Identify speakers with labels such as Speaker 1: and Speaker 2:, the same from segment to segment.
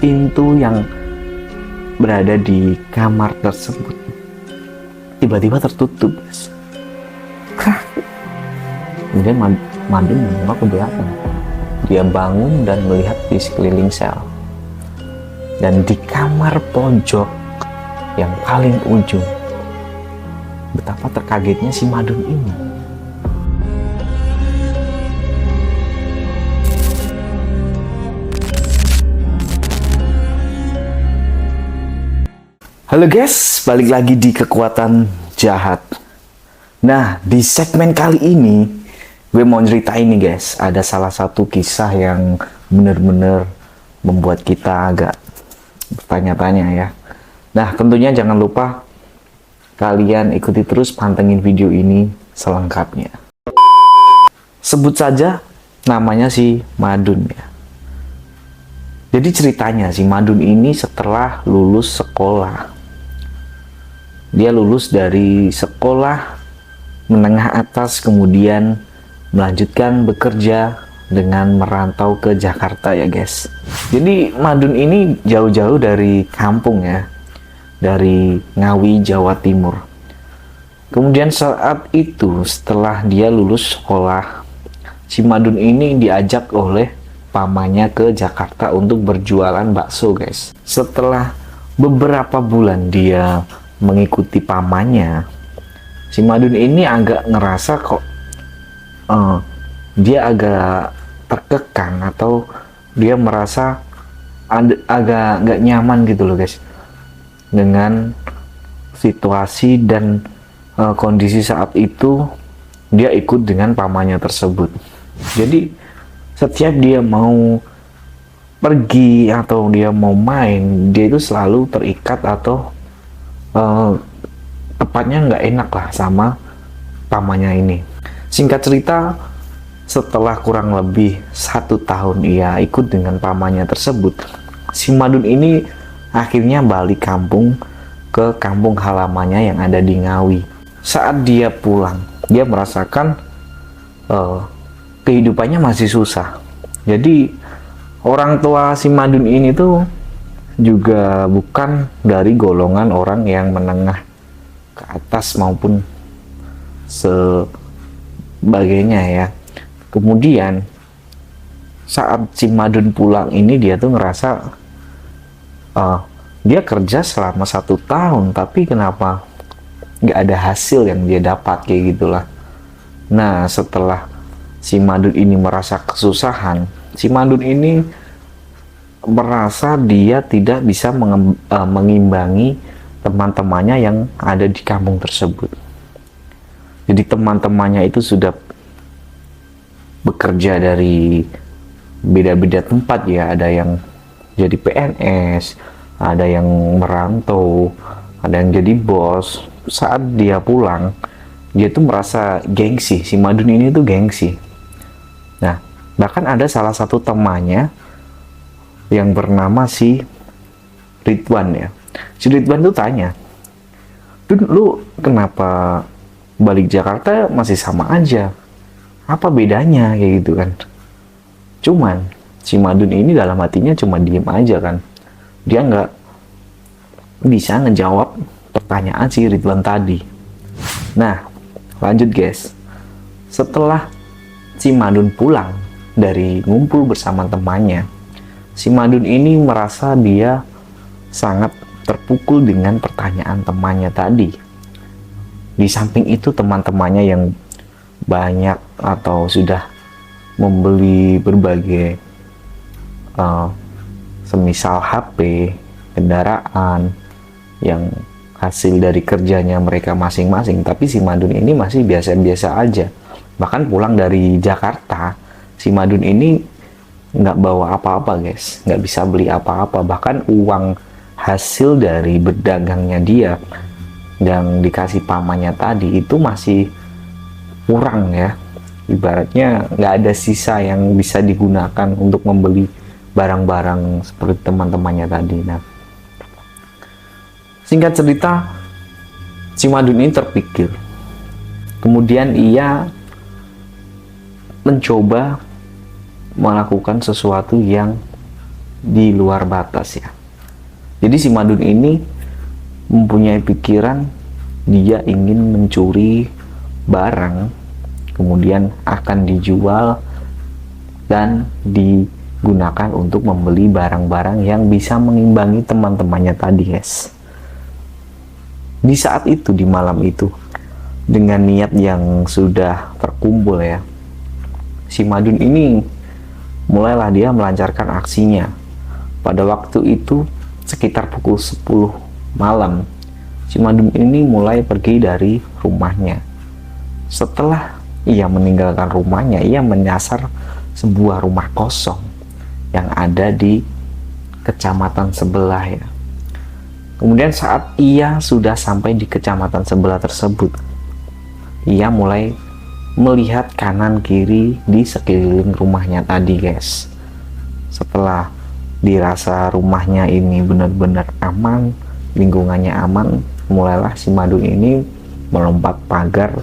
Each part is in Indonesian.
Speaker 1: pintu yang berada di kamar tersebut tiba-tiba tertutup. Kemudian Madun menengok ke belakang. Dia bangun dan melihat di sekeliling sel. Dan di kamar pojok yang paling ujung, betapa terkagetnya si Madun ini. Halo guys, balik lagi di Kekuatan Jahat. Nah, di segmen kali ini gue mau ceritain nih guys, ada salah satu kisah yang bener-bener membuat kita agak bertanya-tanya ya. Nah, tentunya jangan lupa kalian ikuti terus, pantengin video ini selengkapnya. Sebut saja namanya si Madun ya. Jadi ceritanya si Madun ini setelah lulus sekolah, dia lulus dari sekolah menengah atas, kemudian melanjutkan bekerja dengan merantau ke Jakarta ya guys. Jadi Madun ini jauh-jauh dari kampung ya, dari Ngawi, Jawa Timur. Kemudian saat itu setelah dia lulus sekolah, si Madun ini diajak oleh pamannya ke Jakarta untuk berjualan bakso guys. Setelah beberapa bulan dia mengikuti pamannya, si Madun ini agak ngerasa kok dia agak terkekang, atau dia merasa agak nggak nyaman gitu loh guys dengan situasi dan kondisi saat itu dia ikut dengan pamannya tersebut. Jadi setiap dia mau pergi atau dia mau main, dia itu selalu terikat atau tepatnya nggak enak lah sama pamannya ini. Singkat cerita, setelah kurang lebih 1 tahun ia ikut dengan pamannya tersebut, si Madun ini akhirnya balik kampung ke kampung halamannya yang ada di Ngawi. Saat dia pulang, dia merasakan kehidupannya masih susah. Jadi orang tua si Madun ini tuh juga bukan dari golongan orang yang menengah ke atas maupun sebagainya ya. Kemudian saat si Madun pulang ini, dia tuh ngerasa dia kerja selama 1 tahun tapi kenapa nggak ada hasil yang dia dapat, kayak gitulah. Nah, setelah si Madun ini merasa kesusahan, si Madun ini merasa dia tidak bisa mengimbangi teman-temannya yang ada di kampung tersebut. Jadi teman-temannya itu sudah bekerja dari beda-beda tempat ya, ada yang jadi PNS, ada yang merantau, ada yang jadi bos. Saat dia pulang, dia tuh merasa gengsi, si Madun ini tuh gengsi. Nah, bahkan ada salah satu temannya yang bernama si Ridwan ya. Si Ridwan tuh tanya, "Dun, lu kenapa balik Jakarta masih sama aja? Apa bedanya?" Kayak gitu kan. Cuman si Madun ini dalam hatinya cuma diem aja kan. Dia nggak bisa ngejawab pertanyaan si Ridwan tadi. Nah, lanjut guys. Setelah si Madun pulang dari ngumpul bersama temannya, si Madun ini merasa dia sangat terpukul dengan pertanyaan temannya tadi. Di samping itu teman-temannya yang banyak atau sudah membeli berbagai semisal HP, kendaraan yang hasil dari kerjanya mereka masing-masing, tapi si Madun ini masih biasa-biasa aja. Bahkan pulang dari Jakarta, si Madun ini nggak bawa apa-apa guys, nggak bisa beli apa-apa. Bahkan uang hasil dari berdagangnya dia yang dikasih pamannya tadi itu masih kurang ya. Ibaratnya nggak ada sisa yang bisa digunakan untuk membeli barang-barang seperti teman-temannya tadi. Nah, singkat cerita, si Madun ini terpikir. Kemudian ia mencoba melakukan sesuatu yang di luar batas ya. Jadi si Madun ini mempunyai pikiran dia ingin mencuri barang, kemudian akan dijual dan digunakan untuk membeli barang-barang yang bisa mengimbangi teman-temannya tadi, guys. Di saat itu, di malam itu, dengan niat yang sudah terkumpul ya, si Madun ini mulailah dia melancarkan aksinya. Pada waktu itu sekitar pukul 10 malam, si Madun ini mulai pergi dari rumahnya. Setelah ia meninggalkan rumahnya, ia menyasar sebuah rumah kosong yang ada di kecamatan sebelah ya. Kemudian saat ia sudah sampai di kecamatan sebelah tersebut, ia mulai melihat kanan kiri di sekeliling rumahnya tadi, guys. Setelah dirasa rumahnya ini benar-benar aman, lingkungannya aman, mulailah si Madun ini melompat pagar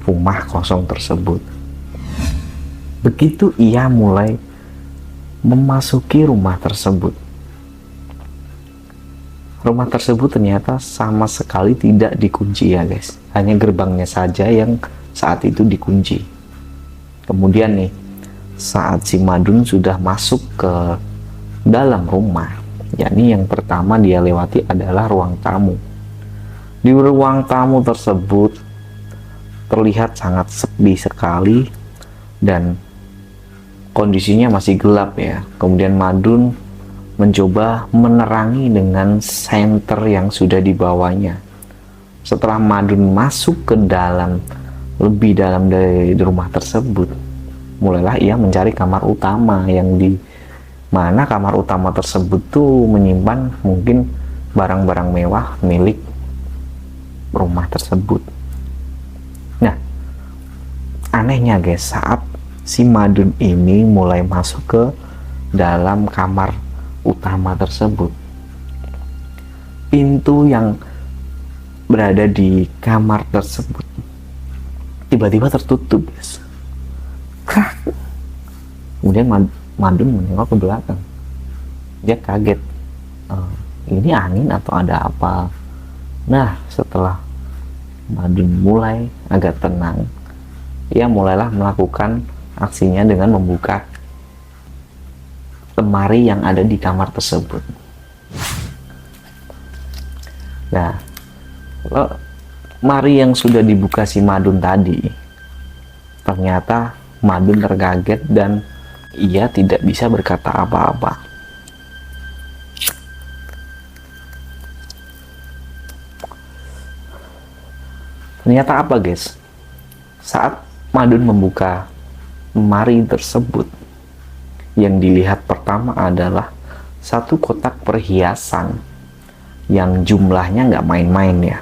Speaker 1: rumah kosong tersebut. Begitu ia mulai memasuki rumah tersebut, rumah tersebut ternyata sama sekali tidak dikunci ya, guys. Hanya gerbangnya saja yang saat itu dikunci. Kemudian nih, saat si Madun sudah masuk ke dalam rumah, yakni yang pertama dia lewati adalah ruang tamu. Di ruang tamu tersebut terlihat sangat sepi sekali dan kondisinya masih gelap ya. Kemudian Madun mencoba menerangi dengan senter yang sudah dibawanya. Setelah Madun masuk ke dalam, lebih dalam dari rumah tersebut, mulailah ia mencari kamar utama, yang di mana kamar utama tersebut tuh menyimpan mungkin barang-barang mewah milik rumah tersebut. Nah, anehnya guys, saat si Madun ini mulai masuk ke dalam kamar utama tersebut, pintu yang berada di kamar tersebut tiba-tiba tertutup, guys. Kemudian Madun menengok ke belakang. Dia kaget, ini angin atau ada apa? Nah, setelah Madun mulai agak tenang, ia mulailah melakukan aksinya dengan membuka lemari yang ada di kamar tersebut. Nah, lemari yang sudah dibuka si Madun tadi, ternyata Madun terkaget dan ia tidak bisa berkata apa-apa. Ternyata apa, guys? Saat Madun membuka lemari tersebut, yang dilihat pertama adalah satu kotak perhiasan yang jumlahnya nggak main-main ya.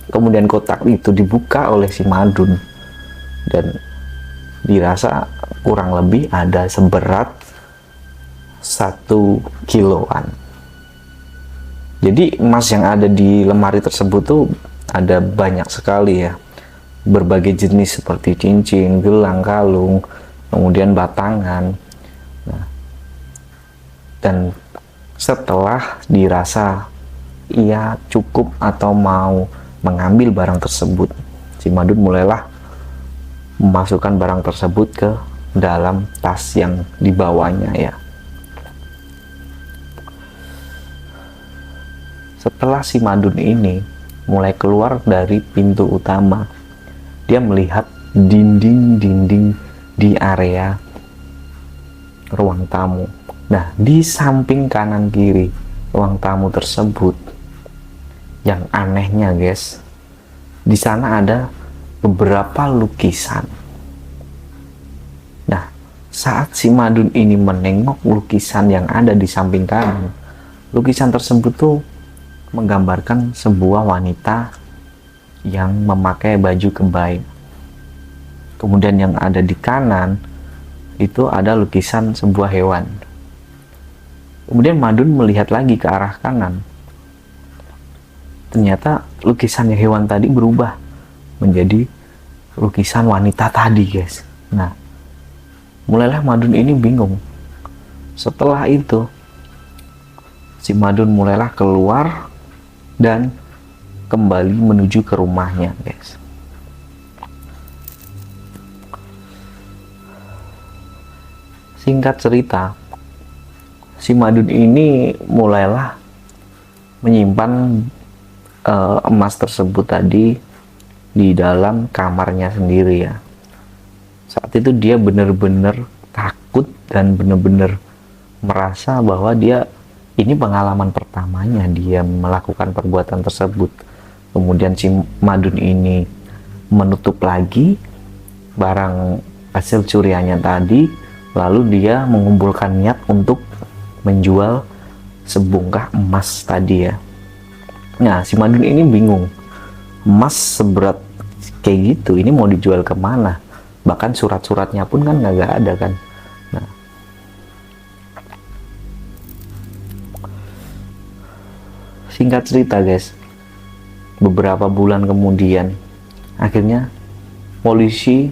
Speaker 1: Kemudian kotak itu dibuka oleh si Madun dan dirasa kurang lebih ada seberat 1 kiloan. Jadi emas yang ada di lemari tersebut tuh ada banyak sekali ya, berbagai jenis seperti cincin, gelang, kalung, kemudian batangan. Nah, dan setelah dirasa ia cukup atau mau mengambil barang tersebut, si Madun mulailah memasukkan barang tersebut ke dalam tas yang dibawanya ya. Setelah si Madun ini mulai keluar dari pintu utama, dia melihat dinding-dinding di area ruang tamu. Nah, di samping kanan kiri ruang tamu tersebut, yang anehnya guys, di sana ada beberapa lukisan. Nah, saat si Madun ini menengok lukisan yang ada di samping kanan, lukisan tersebut tuh menggambarkan sebuah wanita yang memakai baju kebaya. Kemudian yang ada di kanan itu ada lukisan sebuah hewan. Kemudian Madun melihat lagi ke arah kanan. Ternyata lukisan hewan tadi berubah menjadi lukisan wanita tadi, guys. Nah, mulailah Madun ini bingung. Setelah itu si Madun mulailah keluar dan kembali menuju ke rumahnya, guys. Singkat cerita, si Madun ini mulailah menyimpan emas tersebut tadi di dalam kamarnya sendiri ya. Saat itu dia benar-benar takut dan benar-benar merasa bahwa dia ini pengalaman pertamanya dia melakukan perbuatan tersebut. Kemudian si Madun ini menutup lagi barang hasil curiannya tadi, lalu dia mengumpulkan niat untuk menjual sebongkah emas tadi ya. Nah, si Madun ini bingung, emas seberat kayak gitu ini mau dijual kemana? Bahkan surat-suratnya pun kan nggak ada kan. Nah, singkat cerita guys, beberapa bulan kemudian akhirnya polisi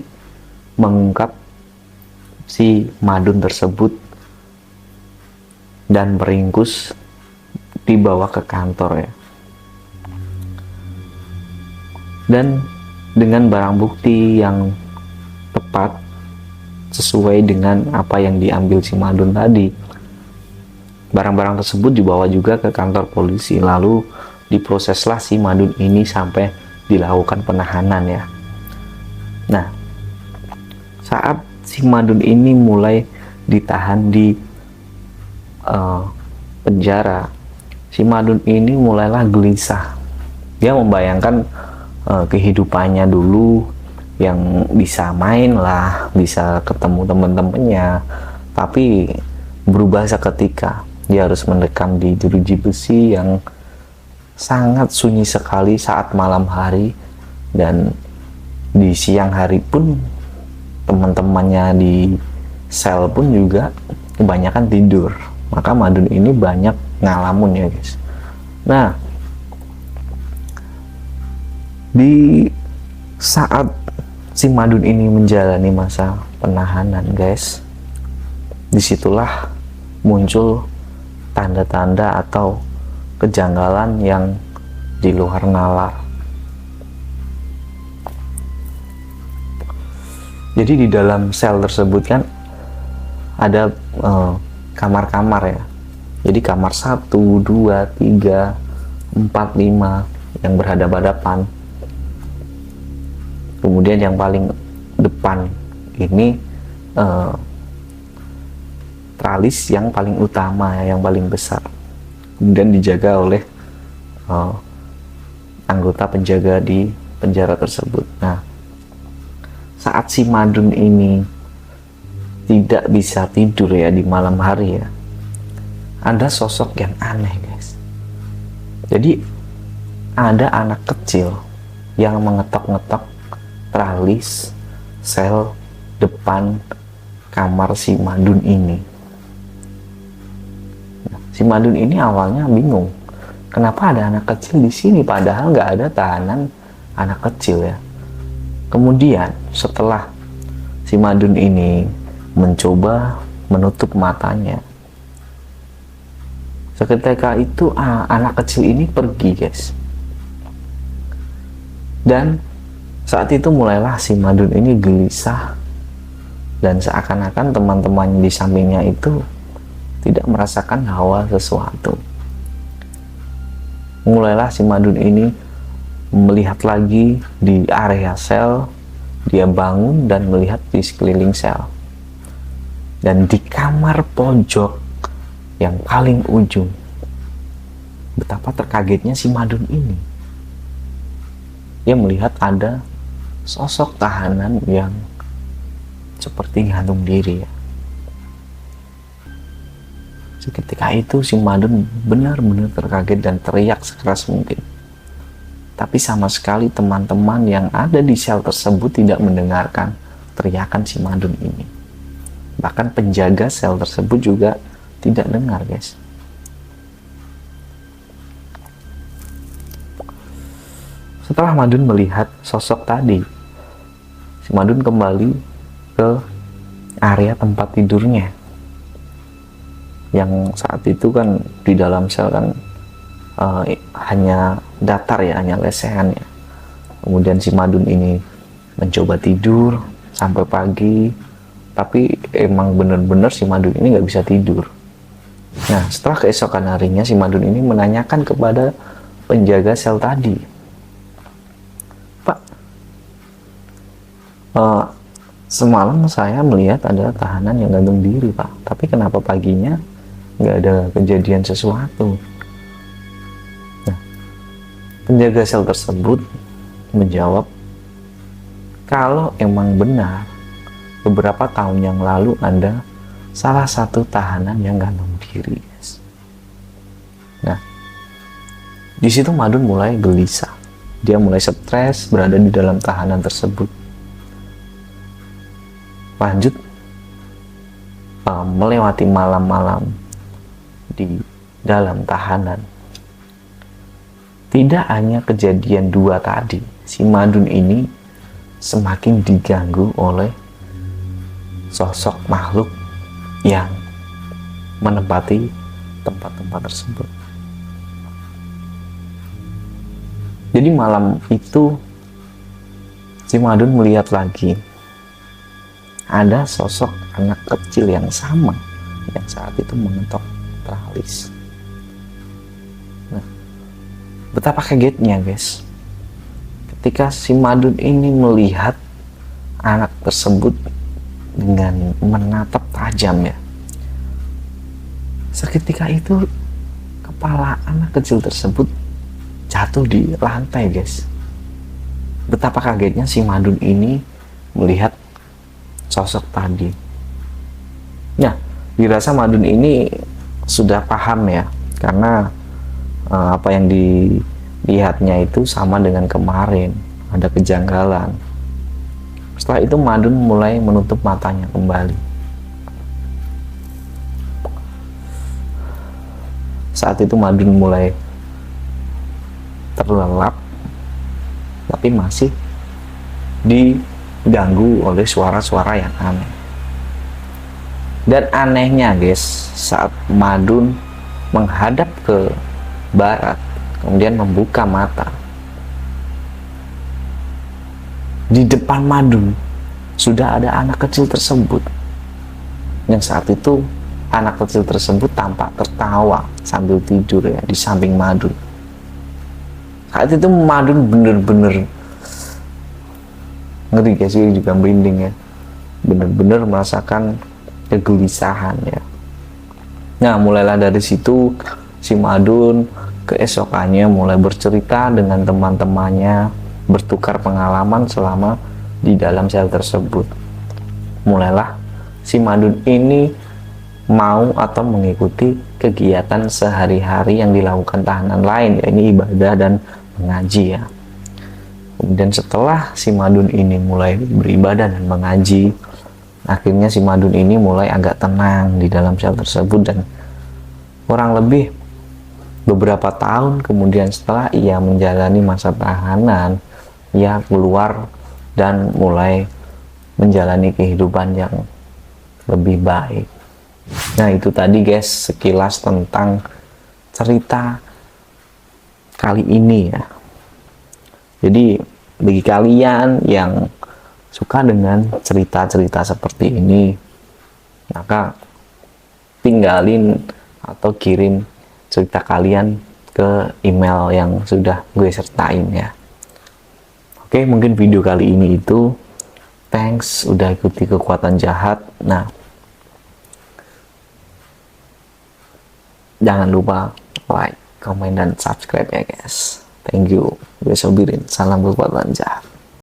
Speaker 1: mengungkap si Madun tersebut dan meringkus, dibawa ke kantor ya. Dan dengan barang bukti yang tepat sesuai dengan apa yang diambil si Madun tadi, barang-barang tersebut dibawa juga ke kantor polisi, lalu diproseslah si Madun ini sampai dilakukan penahanan ya. Nah, saat si Madun ini mulai ditahan di penjara, si Madun ini mulailah gelisah. Dia membayangkan kehidupannya dulu yang bisa main lah, bisa ketemu teman-temannya, tapi berubah seketika. Dia harus mendekam di jeruji besi yang sangat sunyi sekali saat malam hari, dan di siang hari pun teman-temannya di sel pun juga kebanyakan tidur. Maka Madun ini banyak ngalamun ya guys. Nah, di saat si Madun ini menjalani masa penahanan guys, disitulah muncul tanda-tanda atau kejanggalan yang di luar nalar. Jadi di dalam sel tersebut kan ada kamar-kamar ya. Jadi kamar 1, 2, 3, 4, 5 yang berhadapan-hadapan. Kemudian yang paling depan ini tralis yang paling utama, yang paling besar. Kemudian dijaga oleh anggota penjaga di penjara tersebut. Nah, saat si Madun ini tidak bisa tidur ya di malam hari ya, ada sosok yang aneh guys. Jadi ada anak kecil yang mengetok-ngetok tralis sel depan kamar si Madun ini. Nah, si Madun ini awalnya bingung, kenapa ada anak kecil di sini padahal nggak ada tahanan anak kecil ya. Kemudian setelah si Madun ini mencoba menutup matanya, seketika itu anak kecil ini pergi guys. Dan saat itu mulailah si Madun ini gelisah, dan seakan-akan teman-teman di sampingnya itu tidak merasakan hawa sesuatu. Mulailah si Madun ini melihat lagi di area sel. Dia bangun dan melihat di sekeliling sel. Dan di kamar pojok yang paling ujung, betapa terkagetnya si Madun ini. Dia melihat ada sosok tahanan yang seperti gantung diri ya. Seketika itu si Madun benar-benar terkaget dan teriak sekeras mungkin. Tapi sama sekali teman-teman yang ada di sel tersebut tidak mendengarkan teriakan si Madun ini. Bahkan penjaga sel tersebut juga tidak dengar guys. Setelah Madun melihat sosok tadi, si Madun kembali ke area tempat tidurnya. yang saat itu kan di dalam sel kan hanya datar ya, hanya lesehan ya. Kemudian si Madun ini mencoba tidur sampai pagi, tapi emang bener-bener si Madun ini nggak bisa tidur. Nah, setelah keesokan harinya si Madun ini menanyakan kepada penjaga sel tadi, "Pak, semalam saya melihat ada tahanan yang gantung diri, Pak. Tapi kenapa paginya nggak ada kejadian sesuatu?" Nah, penjaga sel tersebut menjawab, "Kalau emang benar, beberapa tahun yang lalu ada salah satu tahanan yang gantung diri, guys." Nah, di situ Madun mulai gelisah. Dia mulai stres berada di dalam tahanan tersebut. Lanjut, melewati malam-malam di dalam tahanan. Tidak hanya kejadian dua tadi, si Madun ini semakin diganggu oleh sosok makhluk yang menempati tempat-tempat tersebut. Jadi malam itu si Madun melihat lagi ada sosok anak kecil yang sama yang saat itu mengetok teralis. Nah, betapa kagetnya, guys, ketika si Madun ini melihat anak tersebut dengan menatap tajam ya. Seketika itu kepala anak kecil tersebut jatuh di lantai, guys. Betapa kagetnya si Madun ini melihat sosok tadi. Nah, dirasa Madun ini sudah paham ya, karena apa yang dilihatnya itu sama dengan kemarin, ada kejanggalan. Setelah itu Madun mulai menutup matanya kembali. Saat itu Madun mulai terlelap, tapi masih diganggu oleh suara-suara yang aneh. Dan anehnya, guys, saat Madun menghadap ke barat, kemudian membuka mata, di depan Madun sudah ada anak kecil tersebut, yang saat itu anak kecil tersebut tampak tertawa sambil tidur ya di samping Madun. Saat itu Madun bener-bener ngeri, guys, juga merinding ya, bener-bener merasakan kegelisahan ya. Nah, mulailah dari situ si Madun keesokannya mulai bercerita dengan teman-temannya, bertukar pengalaman selama di dalam sel tersebut. Mulailah si Madun ini mau atau mengikuti kegiatan sehari-hari yang dilakukan tahanan lain, ya, ini ibadah dan mengaji ya. Kemudian setelah si Madun ini mulai beribadah dan mengaji, akhirnya si Madun ini mulai agak tenang di dalam sel tersebut, dan kurang lebih beberapa tahun kemudian setelah ia menjalani masa tahanan, ia keluar dan mulai menjalani kehidupan yang lebih baik. Nah, itu tadi, guys, sekilas tentang cerita kali ini ya. Jadi bagi kalian yang suka dengan cerita-cerita seperti ini, maka tinggalin atau kirim cerita kalian ke email yang sudah gue sertain ya. Oke, mungkin video kali ini itu. Thanks udah ikuti kekuatan jahat. Nah, jangan lupa like, comment, dan subscribe ya, guys. Thank you. Gue Sobirin. Salam kekuatan jahat.